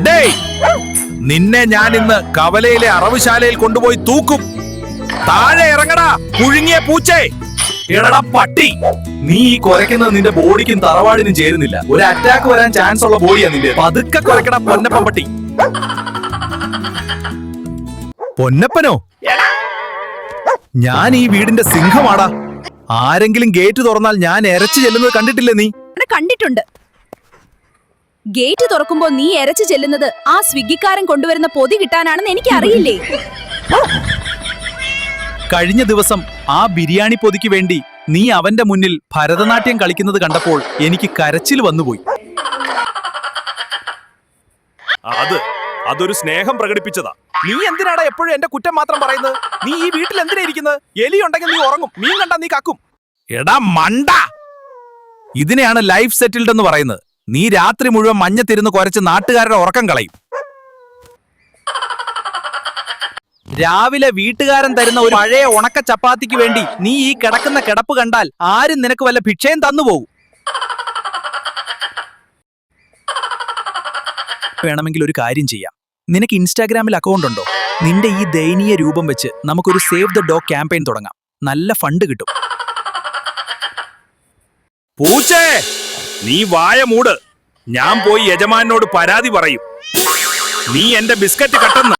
ഡേയ്, നിന്നെ ഞാൻ ഇന്ന് കവലയിലെ അറവുശാലയിൽ കൊണ്ടുപോയി തൂക്കും. താഴെ ഇറങ്ങടാ പുഴുങ്ങിയ പൂച്ചേ. എടാ പട്ടി, നീ ഈ കുരയ്ക്കുന്നത് നിന്റെ ബോഡിക്കും തറവാടിനും ചേരുന്നില്ല. ഒരു അറ്റാക്ക് വരാൻ ചാൻസ് ഉള്ള ബോഡിയാ നിന്റെ. പതുക്കെ കുരക്കടാ പൊന്നപ്പൻ പട്ടി. പൊന്നപ്പനോ? ഞാൻ ഈ വീടിന്റെ സിംഹമാടാ. ആരെങ്കിലും ഗേറ്റ് തുറന്നാൽ ഞാൻ എരച്ചു ചെല്ലുന്നത് കണ്ടിട്ടില്ലേ നീ? കണ്ടിട്ടുണ്ട്. ഗേറ്റ് തുറക്കുമ്പോ നീ എരച്ചു ചെല്ലുന്നത് ആ സ്വിഗ്ഗിക്കാരൻ കൊണ്ടുവരുന്ന പൊതി കിട്ടാനാണെന്ന് എനിക്ക് അറിയില്ലേ? കഴിഞ്ഞ ദിവസം ആ ബിരിയാണി പൊതിക്ക് വേണ്ടി നീ അവന്റെ മുന്നിൽ ഭരതനാട്യം കളിക്കുന്നത് കണ്ടപ്പോൾ എനിക്ക് കരച്ചിൽ വന്നുപോയി. അതൊരു സ്നേഹം പ്രകടിപ്പിച്ചതാ. നീ എന്തിനാടാ എപ്പോഴും എന്റെ കുറ്റം മാത്രം പറയുന്നത്? നീ ഈ വീട്ടിൽ എന്തിനാ ഇരിക്കുന്നത്? എലി ഉണ്ടെങ്കിൽ നീ ഉറങ്ങും, മീൻ കണ്ടാ നീ കക്കും. എടാ മണ്ട, ഇതിനെയാണ് ലൈഫ് സെറ്റിൽഡ് എന്ന് പറയുന്നത്. നീ രാത്രി മുഴുവൻ മഞ്ഞത്തിരുന്ന് കുരച്ച് നാട്ടുകാരുടെ ഉറക്കം കളയും. രാവിലെ വീട്ടുകാരൻ തരുന്ന ഒരു പഴയ ഉണക്ക ചപ്പാത്തിക്ക് വേണ്ടി നീ ഈ കിടക്കുന്ന കിടപ്പ് കണ്ടാൽ ആരും നിനക്ക് വല്ല ഭിക്ഷയും തന്നുപോകും. വേണമെങ്കിൽ ഒരു കാര്യം ചെയ്യാം. നിനക്ക് ഇൻസ്റ്റാഗ്രാമിൽ അക്കൗണ്ട് ഉണ്ടോ? നിന്റെ ഈ ദയനീയ രൂപം വെച്ച് നമുക്കൊരു സേവ് ദ ഡോഗ് ക്യാമ്പയിൻ തുടങ്ങാം. നല്ല ഫണ്ട് കിട്ടും. പൂച്ചേ, നീ വായ മൂട്. ഞാൻ പോയി യജമാനോട് പരാതി പറയും. നീ എന്റെ ബിസ്ക്കറ്റ് കട്ടെന്ന്.